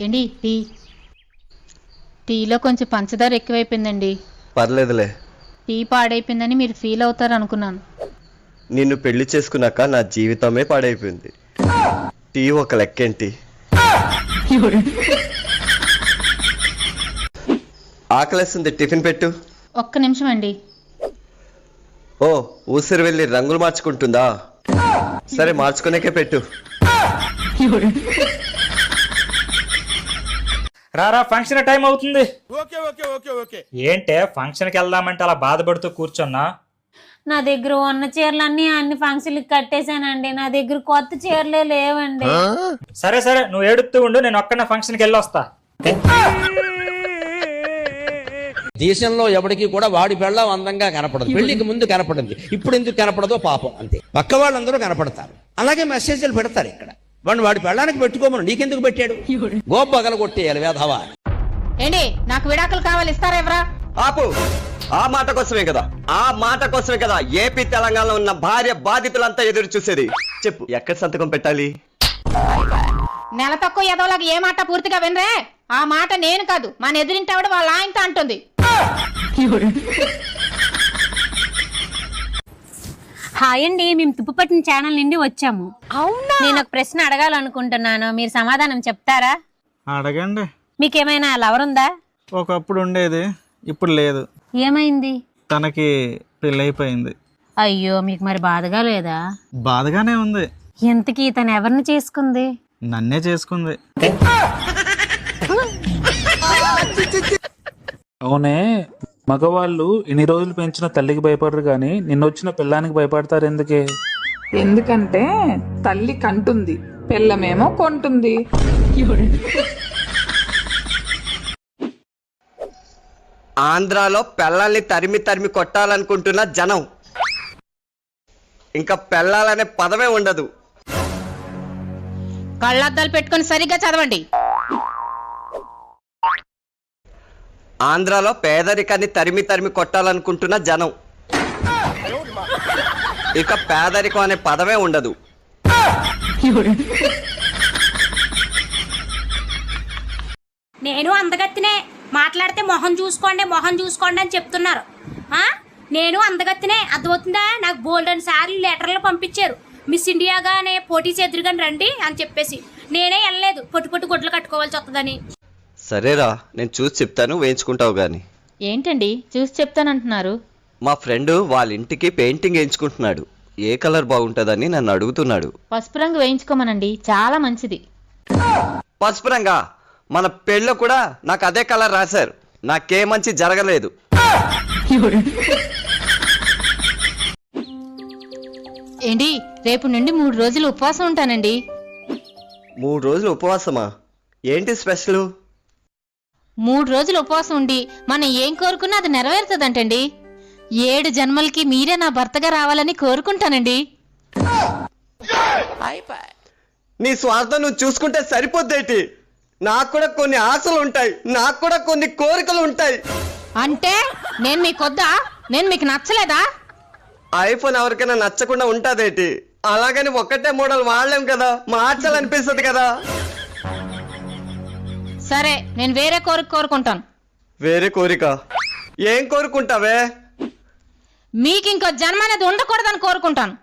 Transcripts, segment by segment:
ఏంటి టీలో కొంచెం పంచదార ఎక్కువైపోయిందండి. పర్లేదులే. టీ పాడైపోయిందని మీరు ఫీల్ అవుతారు అనుకున్నాను. నిన్ను పెళ్లి చేసుకున్నాక నా జీవితమే పాడైపోయింది. టీ ఒక లెక్కేంటి? ఆకలేస్తుంది, టిఫిన్ పెట్టు. ఒక్క నిమిషం అండి. ఓ, ఊసిరి వెళ్ళి రంగులు మార్చుకుంటుందా? సరే, మార్చుకునేకే పెట్టు. రారా, ఫంక్షన్ టైం అవుతుంది. ఏంటే ఫంక్షన్కి వెళ్దామంటే అలా బాధపడుతూ కూర్చున్నా? నా దగ్గర ఉన్న చీరలన్నీ అన్ని ఫంక్షన్లకి కట్టేశానండి. నా దగ్గర కొత్త చీరలే లేవండి. సరే సరే, నువ్వు ఏడుస్తూ ఉండు, నేను ఒక్కనే ఫంక్షన్కి వెళ్ళొస్తా. దేశంలో ఎవరికి కూడా వాడి పెళ్ళం అందంగా కనపడదు. పెళ్లికి ముందు కనపడింది, ఇప్పుడు ఎందుకు కనపడదో పాపం అంతే. పక్క వాళ్ళందరూ కనపడతారు, అలాగే మెసేజ్లు పెడతారు. ఇక్కడ వాడి పెళ్ళానికి పెట్టుకోమను, నీకెందుకు పెట్టాడు? గోపగల కొట్టేయాలి వేధవా. ఏంటి, నాకు విడాకులు కావాలి, ఇస్తారా ఎవరా? ఆపు. ఆ మాట కోసమే కదా ఏపీ తెలంగాణలో ఉన్న భార్య బాధితులంతా ఎదురు చూసేది. చెప్పు, ఎక్కడ సంతకం పెట్టాలి? నెల తక్కువ ఎదవలాగా ఏ మాట పూర్తిగా వినరే. ఆ మాట నేను కాదు, మన ఎదురింటావిడ వాళ్ళ ఆయనతో అంటుంది. హాయ్ అండి, మేము తుప్పుపట్టిన ఛానల్ నుండి వచ్చాము. అవునా? నేను ఒక ప్రశ్న అడగాలనుకుంటున్నాను, మీరు సమాధానం చెప్తారా? అడగండి. మీకేమైనా లవర్ ఉందా? ఒకప్పుడు ఉండేది, ఇప్పుడు లేదు. ఏమైంది? తనకి పెళ్ళైపోయింది. అయ్యో, మీకు మరి బాధగా లేదా? బాధగానే ఉంది. ఎంతకీ తను ఎవరిని చేసుకుంది? నన్నే చేసుకుంది. అవునే, మగవాళ్ళు ఇన్ని రోజులు పెంచిన తల్లికి భయపడరు గాని నిన్నొచ్చిన పిల్లానికి భయపడతారు ఎందుకే? ఎందుకంటే తల్లి కంటుంది, పిల్లమేమో కొంటుంది. ఆంధ్రాలో పెళ్ళాల్ని తరిమి తరిమి కొట్టాలనుకుంటున్న జనం, ఇంకా పెళ్ళాలనే పదమే ఉండదు. కళ్ళద్దాలు పెట్టుకుని సరిగ్గా చదవండి. ఆంధ్రాలో పేదరికాన్ని తరిమి తరిమి కొట్టాలనుకుంటున్న జనం, ఇక పేదరికం అనే పదమే ఉండదు. నేను అందగత్తినే, మాట్లాడితే మొహం చూసుకోండి అని చెప్తున్నారు. నేను అందగత్తినే, అర్థమవుతుందా? నాకు బోల్డెన్ సార్లు లెటర్లు పంపించారు, మిస్ ఇండియాగానే పోటీ చేద్దరుగాని రండి అని చెప్పేసి. నేనే వెళ్ళలేదు, పొట్టు గుడ్లు కట్టుకోవాల్సి వస్తుందని. సరేరా, నేను చూసి చెప్తాను, వేయించుకుంటావు గాని. ఏంటండి చూసి చెప్తానంటున్నారు? మా ఫ్రెండ్ వాళ్ళ ఇంటికి పెయింటింగ్ వేయించుకుంటున్నాడు. ఏ కలర్ బాగుంటుందని నన్ను అడుగుతున్నాడు. పసుపు రంగు వేయించుకోమనండి, చాలా మంచిది. పసుపు రంగా? మన పెళ్ళిలో కూడా నాకు అదే కలర్ రాశారు, నాకే మంచి జరగలేదు. ఏంటి, రేపు నుండి 3 రోజులు ఉపవాసం ఉంటానండి. 3 రోజులు ఉపవాసమా? ఏంటి స్పెషల్? 3 రోజులు ఉపవాసం ఉండి మనం ఏం కోరుకున్నా అది నెరవేరుతుందంటండి. 7 జన్మలకి మీరే నా భర్తగా రావాలని కోరుకుంటానండి. నీ స్వార్థం నువ్వు చూసుకుంటే సరిపోద్దేటి? నాకు కూడా కొన్ని ఆశలు ఉంటాయి, నాకు కూడా కొన్ని కోరికలు ఉంటాయి. అంటే నేను మీకొద్దా? నేను మీకు నచ్చలేదా? ఐఫోన్ ఎవరికైనా నచ్చకుండా ఉంటాదేటి? అలాగని ఒక్కటే మోడల్ వాడలేం కదా, మార్చాలనిపిస్తుంది కదా. సరే, నేను వేరే కోరిక కోరుకుంటాను. వేరే కోరిక? ఏం కోరుకుంటావే? మీకు ఇంకో జన్మ అనేది ఉండకూడదని కోరుకుంటాను.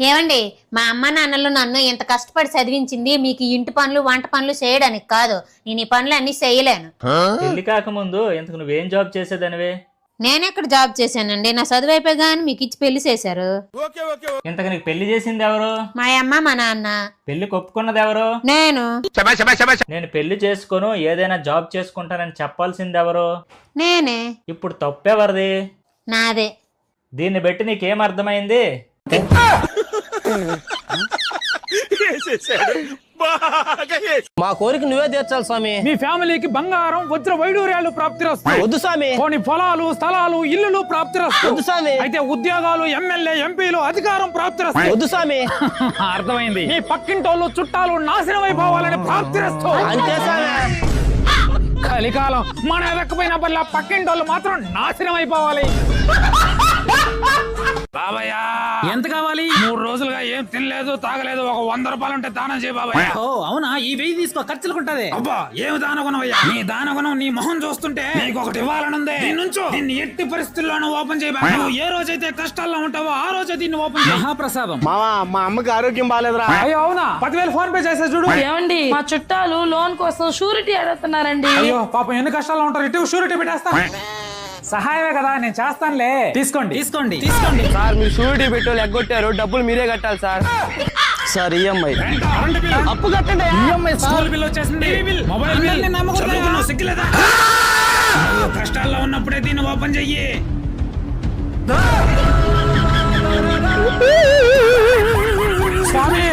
ఏమండి, మా అమ్మ నాన్నలు నన్ను ఇంత కష్టపడి చదివించింది మీకు ఇంటి పనులు వంట పనులు చేయడానికి కాదు. నేను ఈ పనులు అన్ని చేయలేను. పెళ్లి కాకముందు ఇంతకు నువ్వేం జాబ్ చేసేదానివే? నేనెక్కడ జాబ్ చేశానండి, నా చదువు అయిపోయాగాని మీకు ఇచ్చి పెళ్లి చేశారు. ఇంతకు నీకు పెళ్లి చేసింది ఎవరు? మా అమ్మ మా నాన్న. పెళ్లి ఒప్పుకున్నది ఎవరు? నేను. నేను పెళ్లి చేసుకోను, ఏదైనా జాబ్ చేసుకుంటానని చెప్పాల్సింది ఎవరు? నేనే. ఇప్పుడు తప్పెవరిది? నాదే. దీన్ని బట్టి నీకేం అర్థమైంది? మా కోరిక నువ్వే తీర్చాలి స్వామి. మీ ఫ్యామిలీకి బంగారం వజ్ర వైడూర్యాలు ప్రాప్తిరస్తాయి. వద్దు స్వామి. కొన్ని పొలాలు స్థలాలు ఇల్లులు ప్రాప్తిరస్తాయి. వద్దు స్వామి. అయితే ఉద్యోగాలు ఎమ్మెల్యే ఎంపీలు అధికారం ప్రాప్తిరస్తాయి. వద్దు స్వామి. అర్థమైంది. మీ పక్కింటోళ్ళు చుట్టాలు నాశనం అయిపోవాలని ప్రాప్తిరస్తూ. అంతే స్వామి. కలికాలం మన ఎదక్కపోయిన పట్ల పక్కింటోళ్ళు మాత్రం నాశనం అయిపోవాలి. బాబయ్య ఎంత కావాలి? 3 రోజులుగా ఏం తినలేదు తాగలేదు. ఒక 100 రూపాయలు ఉంటే దానం చేయ బాబయ్య. ఓ అవునా, ఈ 1000 తీసుకో, ఖర్చులుకుంటది. అబ్బా ఏమి దానగుణమయ్యా? నీ దానగుణం నీ మొహం చూస్తుంటే నీకు ఒకటి ఇవ్వాలనుంది. దీన్ని ఎట్టి పరిస్థితుల్లోనూ ఓపెన్ చేయబా. నువ్వు ఏ రోజైతే కష్టాల్లో ఉంటావో ఆ రోజే దీన్ని ఓపెన్ చేయి. మహాప్రసాదం. మావా మా అమ్మకి ఆరోగ్యం బాగాలేదురా. అయ్యో అవునా? 10,000 ఫోన్ పే చేసే చూడు. ఏమండి, మా చుట్టాలు లోన్ కోసం షూరిటీ అడుగుతున్నారండి. అయ్యో పాపం ఎన్ని కష్టాల్లో ఉంటారు. ఇటు షూరిటీ పెట్టేస్తా. సహాయమే కదా, నేను చేస్తానులే. తీసుకోండి తీసుకోండి తీసుకోండి. సార్ మీరు షూరిటీ పెట్టాలి, ఎగ్గొట్టారు, డబ్బులు మీరే కట్టాలి సార్. సార్ ఈఎంఐ అప్పు కట్టండి. ఈఎంఐ స్కూల్ బిల్ వచ్చేసింది, మొబైల్ బిల్. చదువుకున్నావు, సిగ్గులేదా? నువ్వు కష్టాల్లో ఉన్నప్పుడే దీన్ని ఓపెన్ చెయ్యి. స్వామి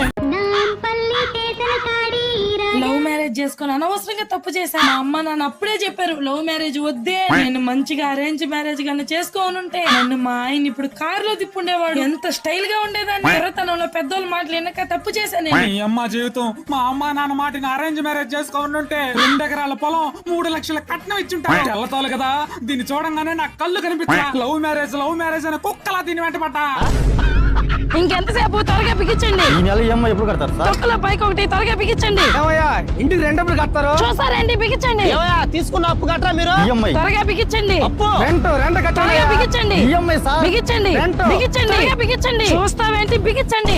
లవ్ మ్యారేజ్ చేసుకుని అనవసరంగా తప్పు చేశాను. మా అమ్మ నాన్న అప్పుడే చెప్పారు లవ్ మ్యారేజ్ వద్దే, నేను మంచిగా అరేంజ్ మ్యారేజ్ గానీ చేసుకోనుంటే నన్ను మా ఆయన ఇప్పుడు కారులో తిప్పుండేవాడు. ఎంత స్టైల్ గా ఉండేదాన్ని. ఎర్రతనంలో పెద్దోళ్ళ మాటలు వెనక తప్పు చేశాను. నీ అమ్మ జీవితం మా అమ్మ నాన్న మాటిని అరేంజ్ మ్యారేజ్ చేసుకోనుంటే 2 ఎకరాల పొలం 3 లక్షల కట్నం ఇచ్చుంటా. తెల్లతోలు కదా, దీన్ని చూడంగానే నాకు కళ్ళు కనిపించా. లవ్ మ్యారేజ్ అని కుక్కలా దీన్ని వెంటపడ్డా. ఇంకెంతసేపు త్వరగా బిగించండి. ఈ నెల ఈఎంఐ ఎప్పుడు కడతారు సార్? తొక్కల పైకి ఒకటి త్వరగా బిగించండి. ఇంటికి రెండప్పుడు కడతారు. చూసారండి, బిగించండి. తీసుకున్న అప్పు కట్టరా మీరు? ఈఎంఐ త్వరగా బిగించండి. రెంట్ కట్టాలి. త్వరగా బిగించండి. EMI sir. బిగించండి బిగించండి త్వరగా బిగించండి. చూస్తావేంటి, బిగించండి.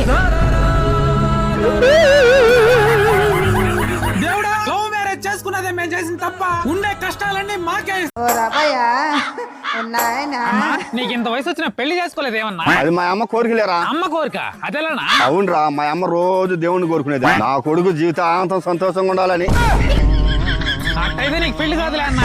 దేవుడా, లవ్ మ్యారేజ్ చేసుకున్నదే మేము చేసిన తప్ప. ఉండే కష్టాలన్నీ మాకే. అమ్మా, నీకు ఇంత వయసు వచ్చిన పెళ్లి చేసుకోలేదేమన్నా? అది మా అమ్మ కోరికలేరా. అమ్మ కోరిక అదేనా? అవునరా, మా అమ్మ రోజు దేవుణ్ణి కోరుకునేది నా కొడుకు జీవితాంతం సంతోషంగా ఉండాలని. అట్టయితే నీకు పెళ్లి కాదులే అన్న.